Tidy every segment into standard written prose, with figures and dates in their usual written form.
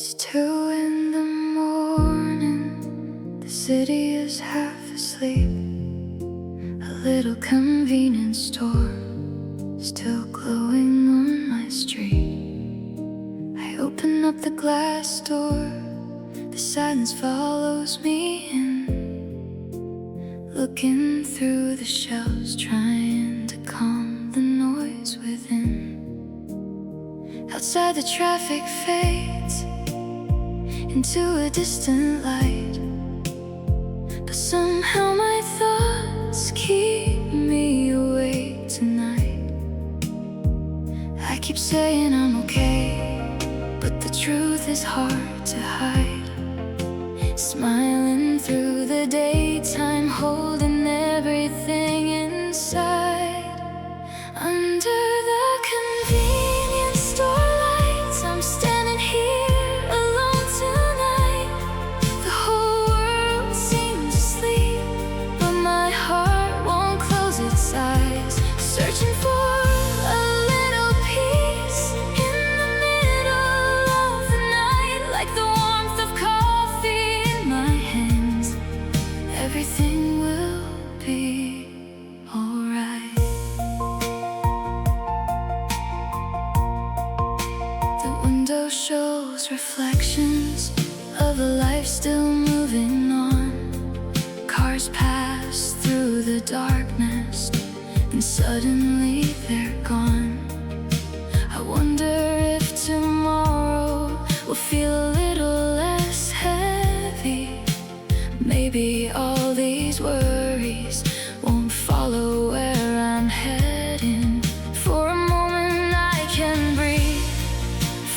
It's 2 in the morning, the city is half asleep. A little convenience store still glowing on my street. I open up the glass door, the silence follows me in, looking through the shelves, trying to calm the noise within. Outside the traffic fades into a distant light, but somehow my thoughts keep me awake tonight. I keep saying I'm okay, but the truth is hard to hide. Smiling through the daytime, holding everything inside. Under the convenience store lights, I'm standing here alone tonight. The whole world seems asleep, but my heart won't close its eyes. Searching for a little peace in the middle of the night, like the warmth of coffee in my hands. Everything will be alright. The window shows reflections of a life still moving on. Cars pass through the darkness, and suddenly they're gone. I wonder if tomorrow will feel a little less heavy. Maybe all these worries won't follow where I'm heading. For a moment I can breathe,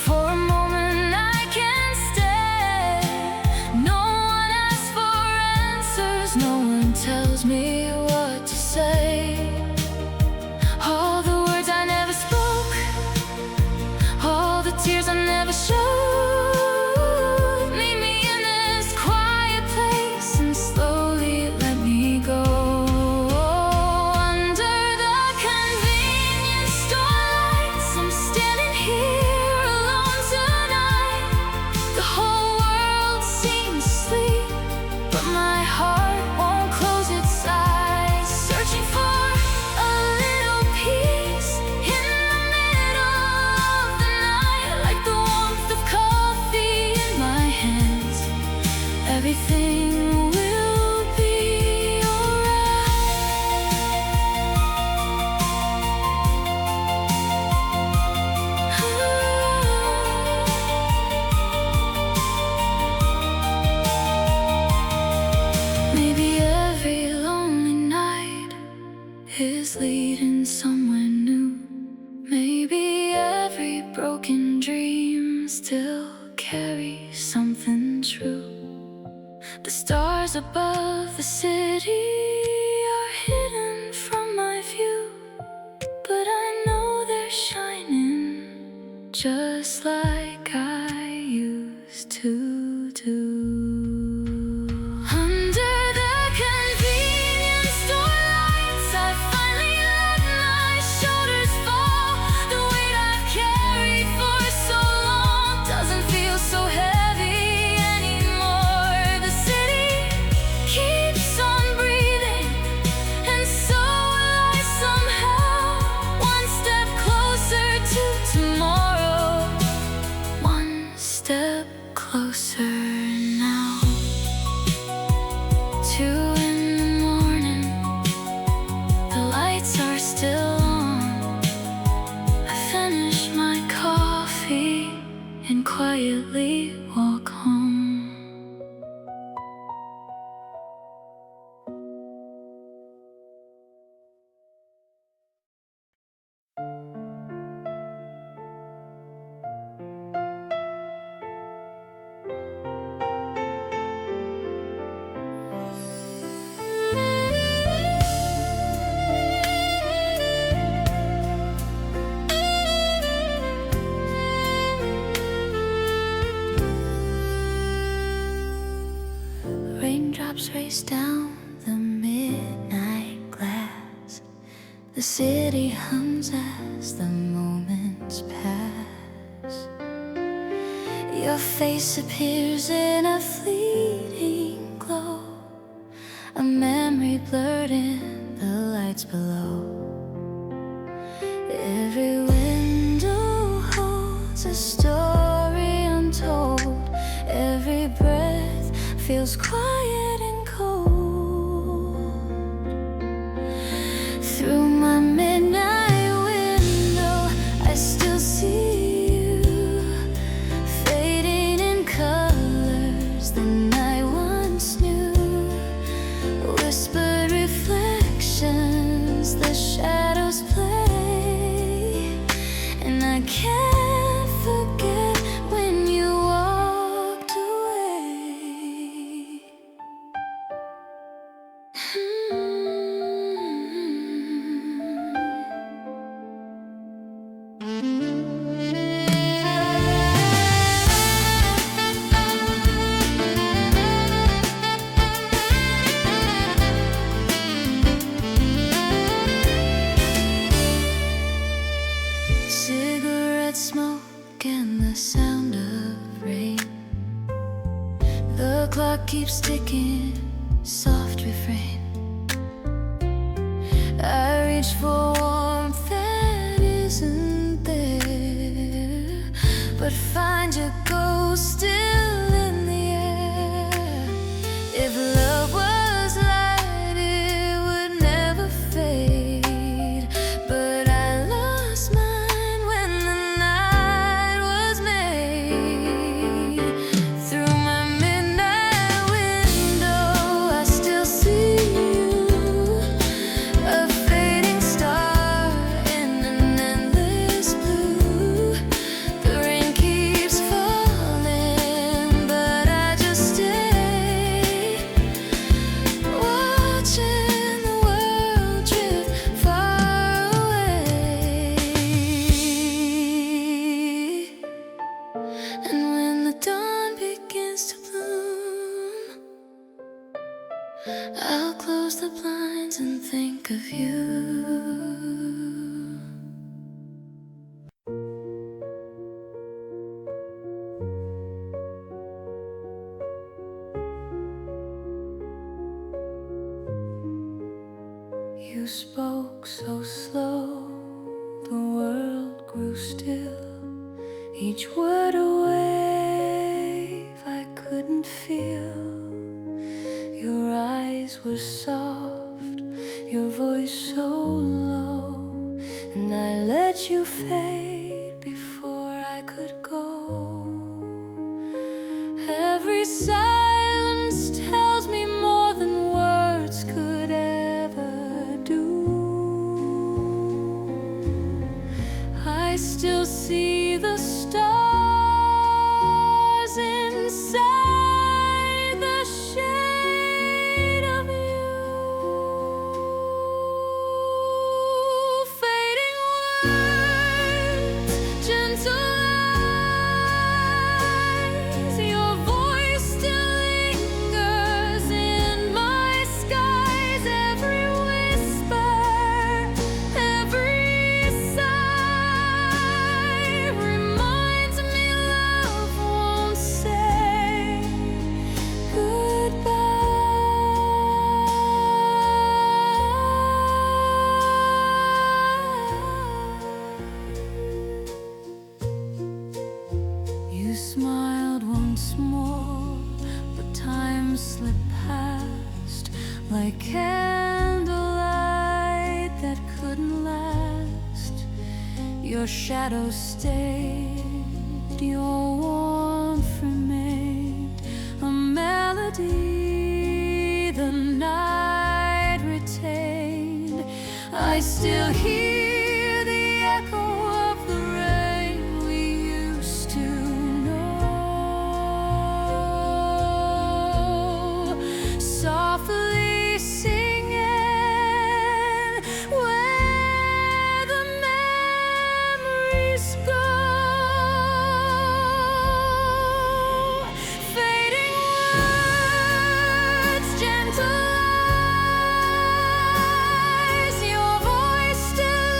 for a moment I can stay. No one asks for answers, no one tells me what to say. All the words I never spoke, all the tears I never showed, meet me in this quiet place and slowly let me go. Under the convenience store lights, I'm standing here alone tonight. The whole world seems asleep, but my heart won't close its eyes. Searching for a little peace in the middle of the night, like the warmth of coffee in my hands. Everything will be alright. Maybe every lonely night is leading somewhere new. Maybe every broken dream still carries something true. The stars above the city are hidden from my view, but I know they're shining just like I used to do. Under the convenience store lights, I finally let my shoulders fall. The weight I've carried for so long doesn't feel so heavy anymore. The city keeps on breathing, and so will I somehow. One step closer to tomorrow, one step closer now. 2 in the morning, the lights are still on. I finish my coffee and quietly walk home. Raindrops race down the midnight glass. The city hums as the moments pass. Your face appears in a fleeting glow, a memory blurred in the lights below. Every window holds a story untold. Every breath feels quiet and cold. Through my midnight window, I still see you, fading in colors that I once knew. Whispered reflections, the shadows play, and I can't forget when you walked away. Cigarette smoke and the sound of rain. The clock keeps ticking, soft refrain. I reach for warmth that isn't there, but find your ghost still in the air. If love was light, it would never fade, but I lost mine when the night was made. Through my midnight window, I still see you, a fading star in an endless blue. The rain keeps falling, but I just stay, watching the world drift far away. And when the dawn begins to bloom, I'll close the blinds and think of you. You spoke so slow, the world grew still. Each word a wave I couldn't feel. Your eyes were soft, your voice so low, and I let you fade before I could go. Every silence tells me more than words could ever do. I still see the stars inside the shade of you. Fading words, gentle eyes, your voice still lingers in my skies. Every whisper, every sigh reminds me love won't say goodbye. You smiled once more, but time slipped past like candlelight that couldn't last. Your shadow stayed, your warmth remained, a melody the night retained. I still hear the echo of the rain we used to know, softly singing where the memories go. Fading words, gentle eyes, your voice still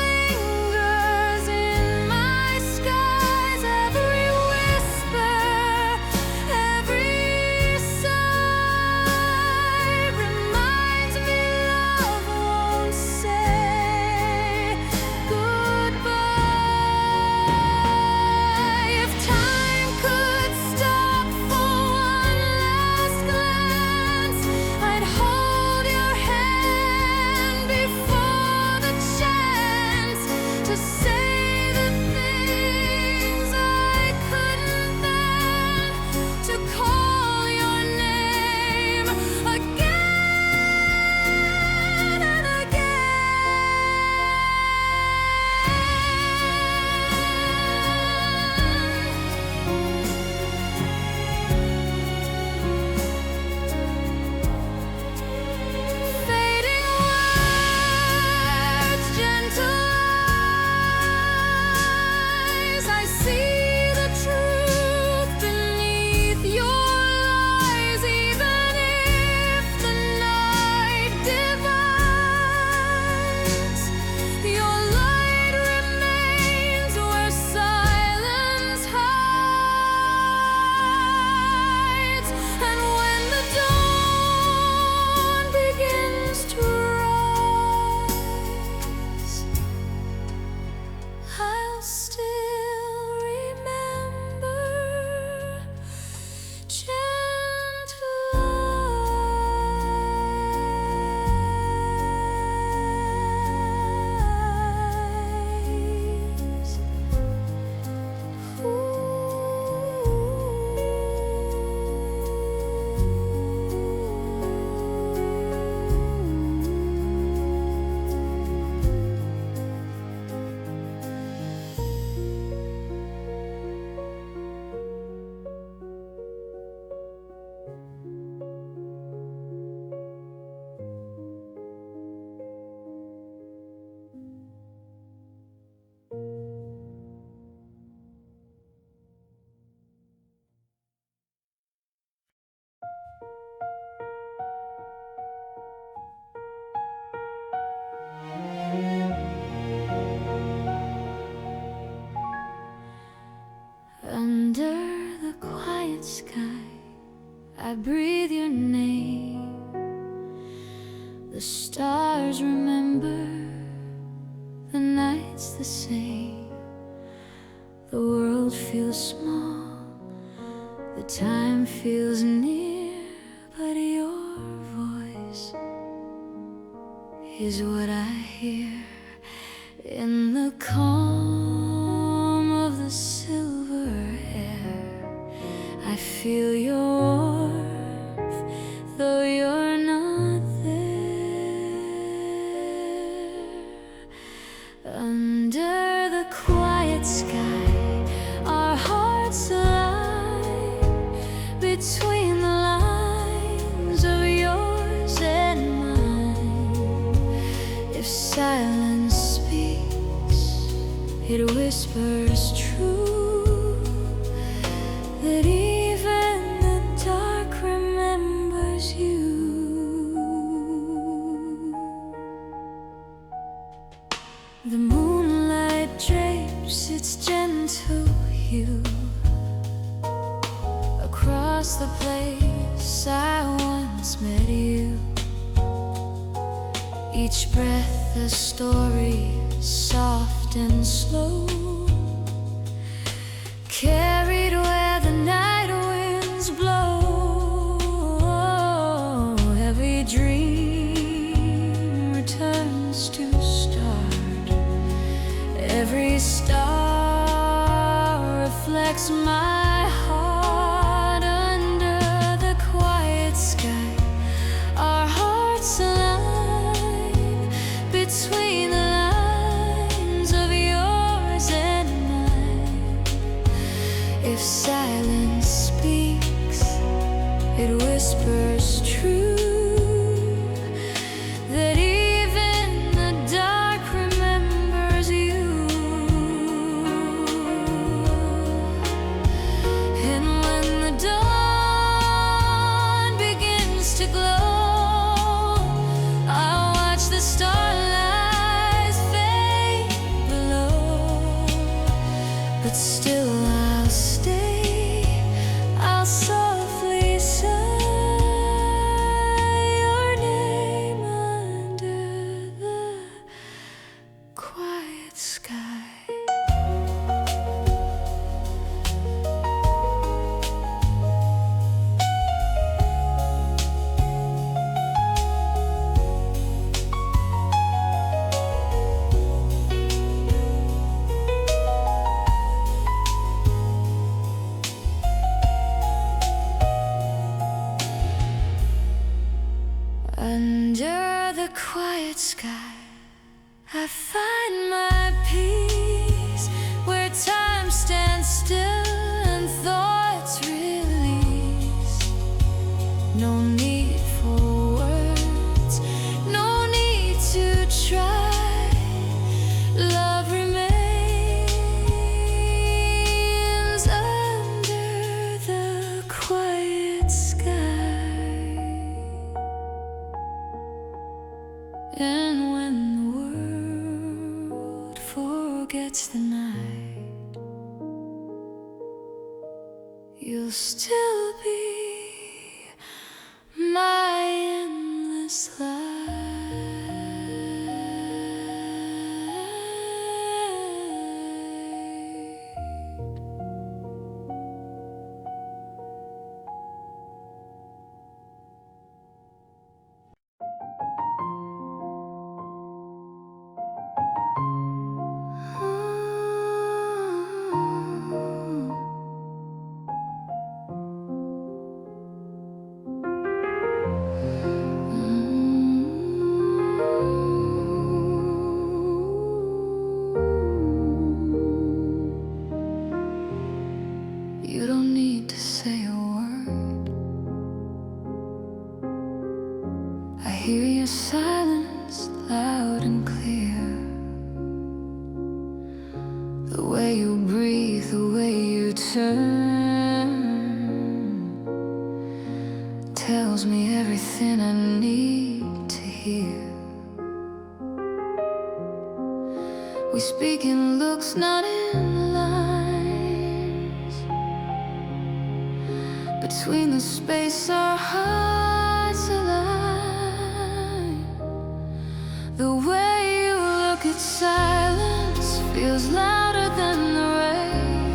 I breathe your name. The stars remember, the night's the same. The world feels small, the time feels near, but your voice is what I hear in the calm of the silver air. I feel your warmth, though you're not there. Under the quiet sky, our hearts align between the lines of yours and mine. If silence speaks, it whispers true, that even the dark remembers you. The moonlight drapes its gentle hue across the place I once met you. Each breath a story, soft and slow, carried where the night winds blow. Every dream returns to start, every star reflects my heart. Under the quiet sky, our hearts align between the lines of yours and mine. If silence speaks, it whispers true, that even the dark remembers you. And when the dawn begins to glow, I'll watch the starlight fade below. But still I'll stay, I'll softly sigh your name under the quiet sky. Under the quiet sky, I find my peace, where time stands still and thoughts release. No need for words, no need to try. Love remains under the quiet sky. And when the world forgets the night, you'll still be my endless light. You don't need to say a word. I hear your silence loud and clear. The way you breathe, the way you turn, tells me everything I need to hear. We speak in looks, not in lines, but between the space our hearts align. The way you look at silence feels louder than the rain,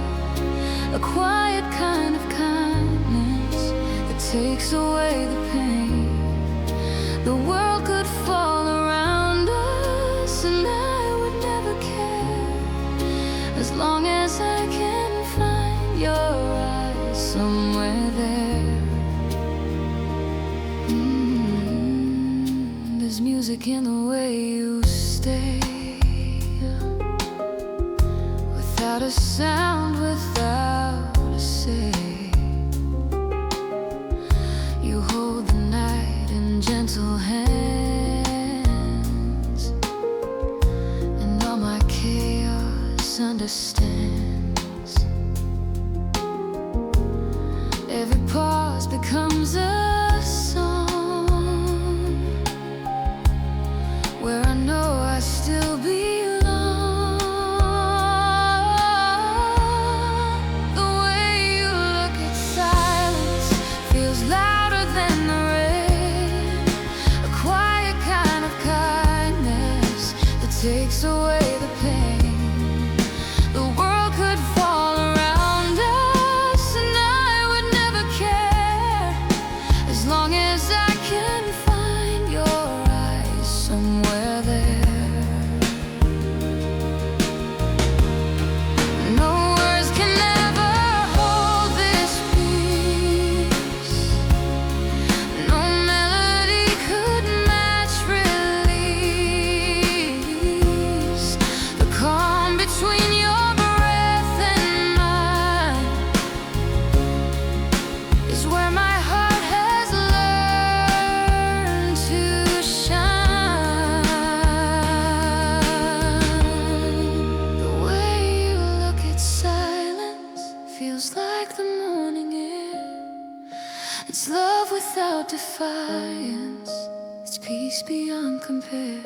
a quiet kind of kindness that takes away the pain. The world could fall around us and I would never care, as long as I can find your eyes somewhere there. There's music in the way you stay, without a sound, without a say. You hold the night in gentle hands, and all my chaos understands. Every pause becomes a song, where I know I still belong. The way you look at silence feels louder than the rain, a quiet kind of kindness that takes away the pain. The world could fall around us and I would never care, as long as I can find your eyes somewhere there. No words can ever hold this peace, no melody could match release. The calm between your breath and mine is where my heart has learned to shine. The way you look at silence feels like the morning air. It's love without defiance, it's peace beyond compare.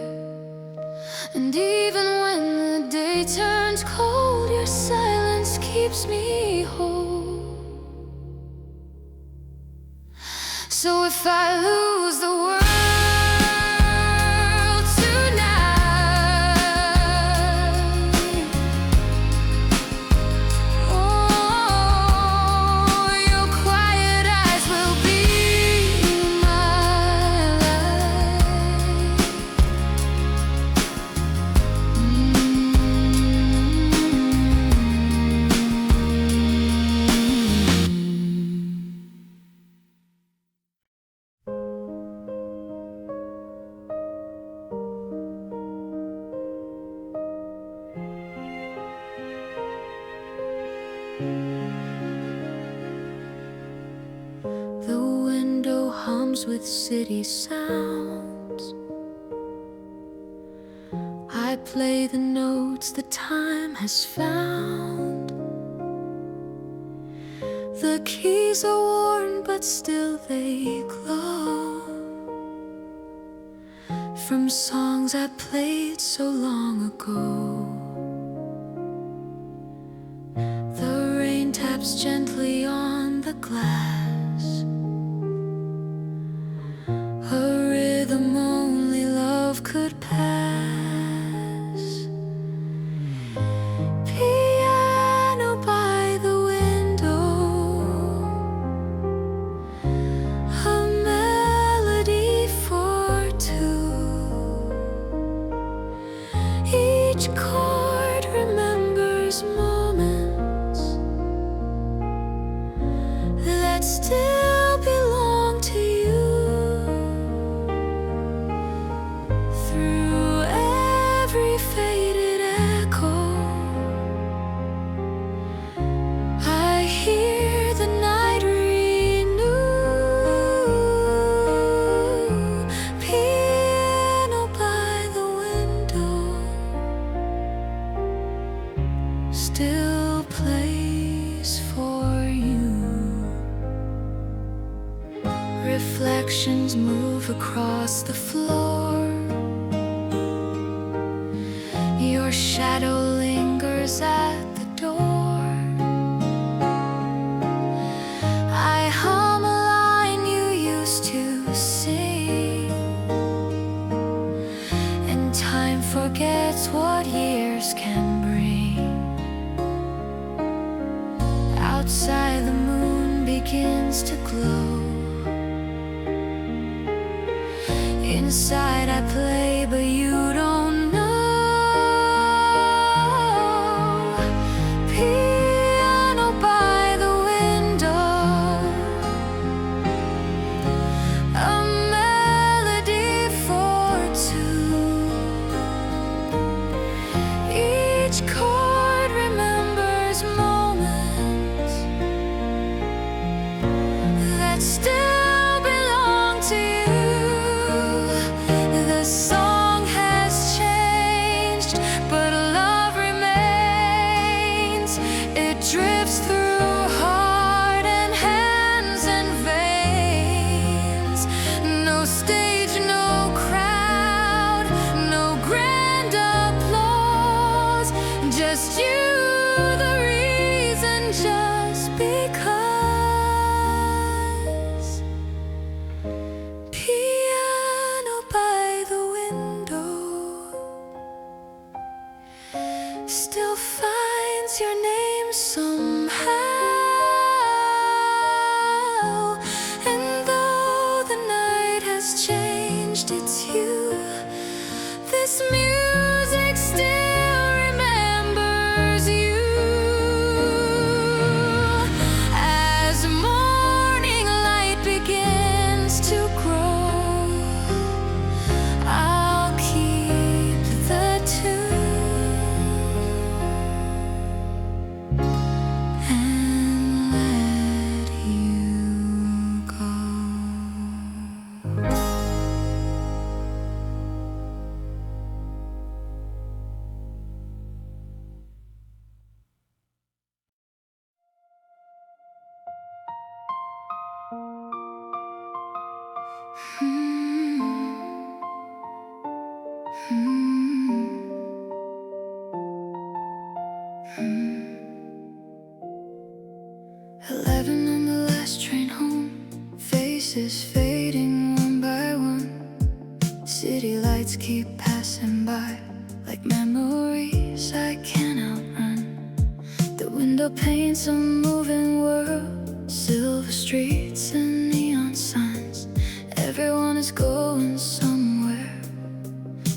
And even when the day turns cold, your silence keeps me whole. So if I lose the world tonight, oh, your quiet eyes will be my light. The window hums with city sounds. I play the notes that time has found. The keys are worn, but still they glow, from songs I played so long ago. The rain taps gently on the glass, a rhythm only love could pass. Piano by the window, a melody for two. Each chord remembers moments that still belong to you. Through every faded echo, I hear the night renew. Piano by the window still plays for you. Reflections move across the floor, your shadow lingers at the door. I hum Inside I play, but you don't know. Piano by the window, a melody for two. Each chord remembers moments that still belong to you. The song has changed, but love remains. It drifts through heart and hands and veins. No stage, no crowd, no grand applause. Just you, the reason, just because. Piano by the window still finds your name somehow. And though the night has changed, it's you. This music still remembers you. As morning light begins to grow, I'll keep the tune and let you go. Eleven on the last train home, faces fading one by one. City lights keep passing by like memories I can't outrun. The window paints a moving world, silver streets and neon signs. Everyone is going somewhere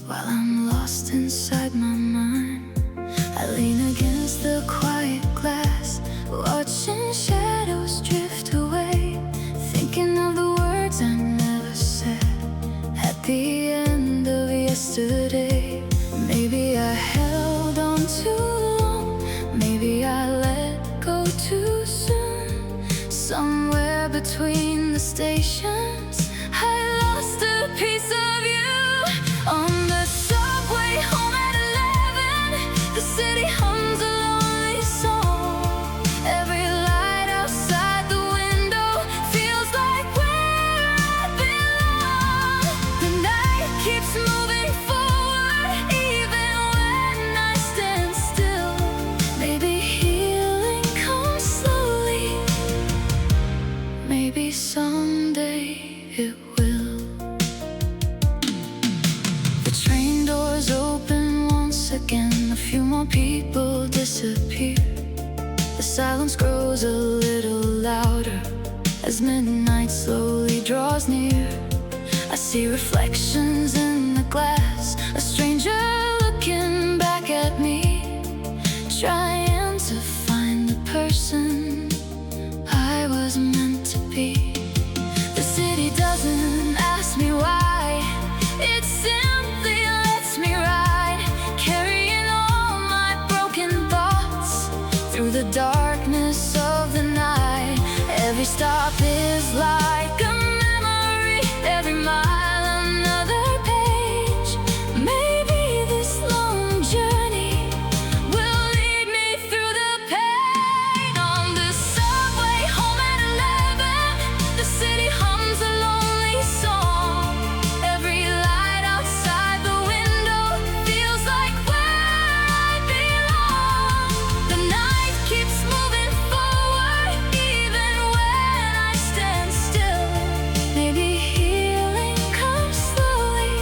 while I'm lost inside my mind. I lean against the quiet glass, watching shadows drift away, thinking of the words I never said at the end of yesterday. Maybe I held on too long, maybe I let go too soon. Somewhere between the stations, I lost a piece of you. On the subway home at 11, the city hums a lonely song. Every light outside the window feels like where I belong. The night keeps moving forward even when I stand still. Maybe healing comes slowly, maybe someday it will. The train doors open once again, a few more people disappear. The silence grows a little louder as midnight slowly draws near. I see reflections in the glass, a stranger looking back at me, trying to find the person I was meant to be. The city doesn't ask me why, it simply lets me ride, carrying all my broken thoughts through the darkness of the night. Every stop is like a memory, every mile another page. Maybe this long journey will lead me through the pain. On the subway home at 11, the city hums a lonely song. Every light outside the window feels like where I belong. The night keeps moving forward even when I stand still. Maybe healing comes slowly,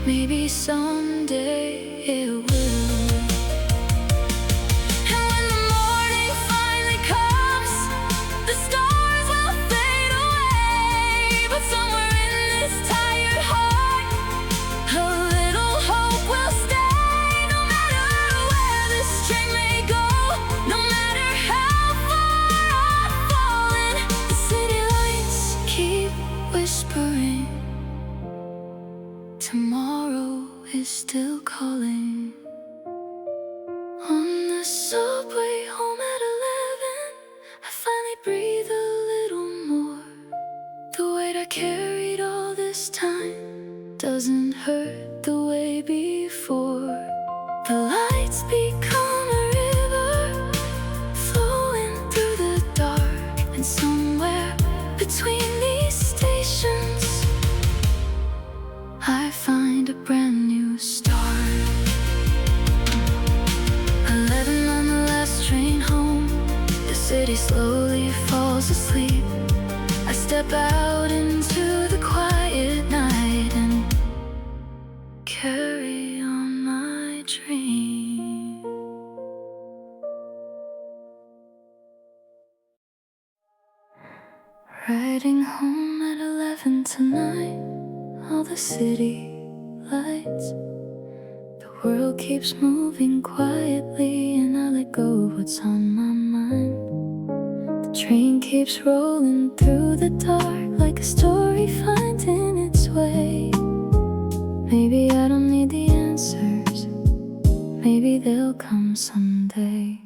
maybe someday it will. And when the morning finally comes, the stars will fade away. But somewhere in this time carried all this time doesn't hurt the way before. The lights become a river flowing through the dark, and somewhere between these stations I find a brand new start. 11 on the last train home, the city slowly falls asleep. I step out into the quiet night and carry on my dream. Riding home at 11 tonight, all the city lights. The world keeps moving quietly, and I let go of what's on my mind. The train keeps rolling through the dark like a story finding its way. Maybe I don't need the answers, maybe they'll come someday.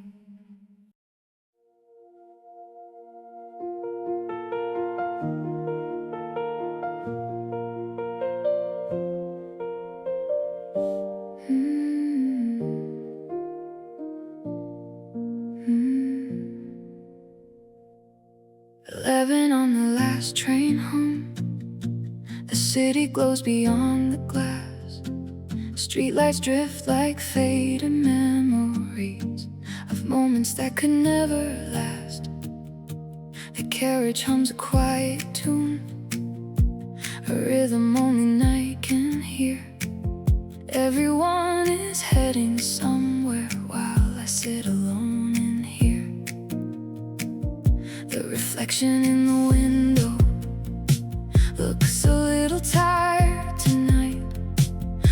Eleven on the last train home, the city glows beyond the glass. Streetlights drift like faded memories of moments that could never last. The carriage hums a quiet tune, a rhythm only night can hear. Everyone is heading somewhere while I sit alone in here. The reflection in the window looks a little tired tonight,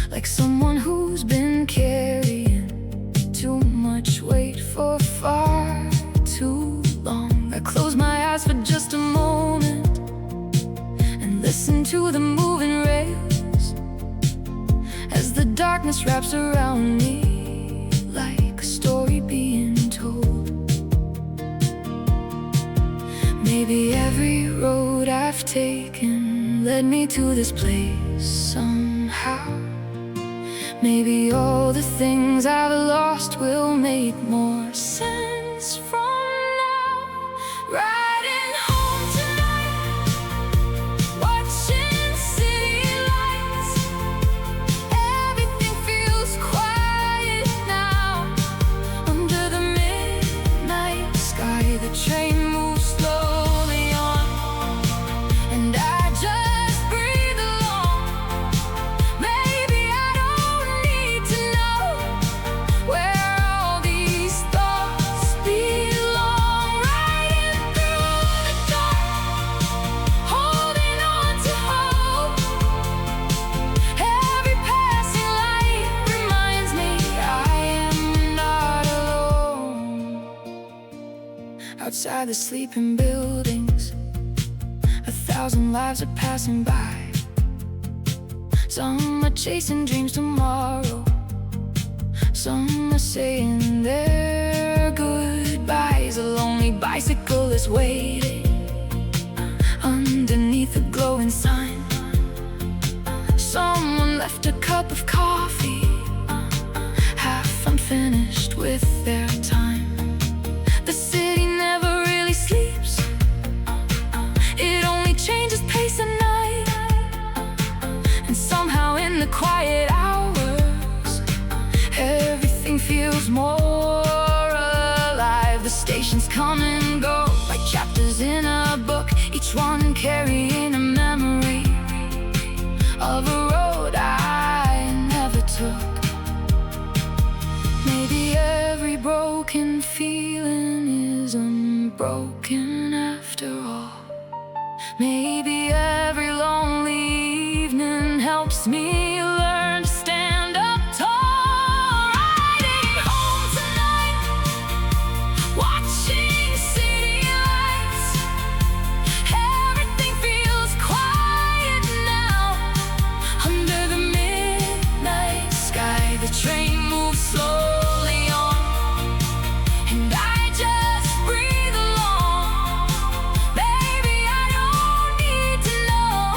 like someone who's been carrying too much weight for far too long. I close my eyes for just a moment and listen to the moving rails as the darkness wraps around me like a story being told. Maybe every road I've taken led me to this place somehow. Maybe all the things I've lost will make more sense from now. Riding home tonight, watching city lights. Everything feels quiet now. Under the midnight sky, the train moves slowly on, and I just breathe along. Maybe I don't need to know where all these thoughts belong. Riding through the dark, holding on to hope. Every passing light reminds me I am not alone. Outside the sleeping buildings, 1,000 lives are passing by. Some are chasing dreams tomorrow, some are saying their goodbyes. A lonely bicycle is waiting underneath a glowing sign. Someone left a cup of coffee half unfinished with their time. The city never really sleeps, it only changes pace at night. And somehow in the quiet hours, everything feels more alive. The stations come and go like chapters in a book, each one carrying a memory of a road I never took. Maybe every broken feeling is unbroken after all. Maybe every lonely evening helps me learn to stand up tall. Riding home tonight, watching city lights. Everything feels quiet now. Under the midnight sky, the train moves slowly on, and I just breathe along. Baby, I don't need to know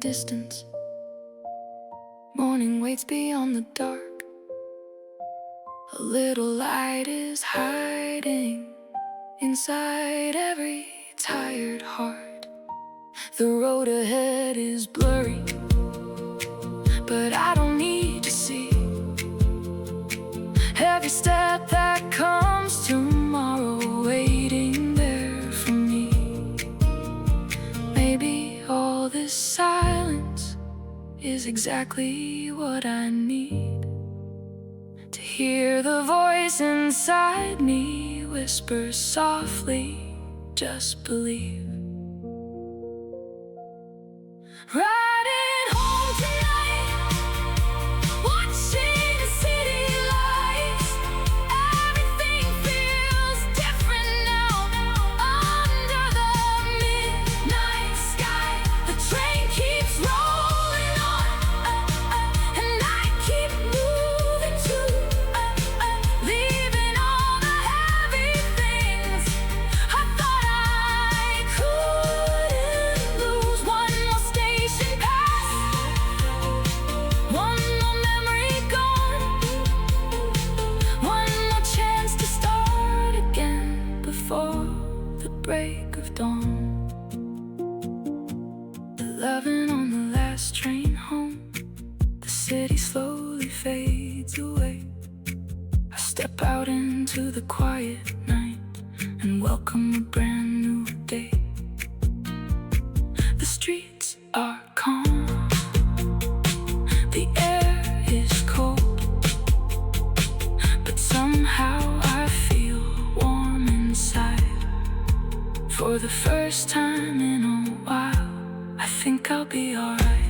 distance. Morning waits beyond the dark. A little light is hiding inside every tired heart. The road ahead is blurry, but I don't need to see. Every step that comes tomorrow waiting there for me. Maybe all this silence is exactly what I need to hear the voice inside me whisper softly, just believe. Riding home tonight, watching the city lights. Everything feels different now. Under the midnight sky, the train keeps rolling on, and I keep moving too, leaving all the heavy things I thought I couldn't lose. One more station pass, one more memory gone, one more chance to start again before the break of dawn. 11 on the last train home, the city slowly fades away. I step out into the quiet night and welcome a brand new day. The streets are calm, the air is cold, but somehow I feel warm inside. For the first time in a while, I think I'll be alright.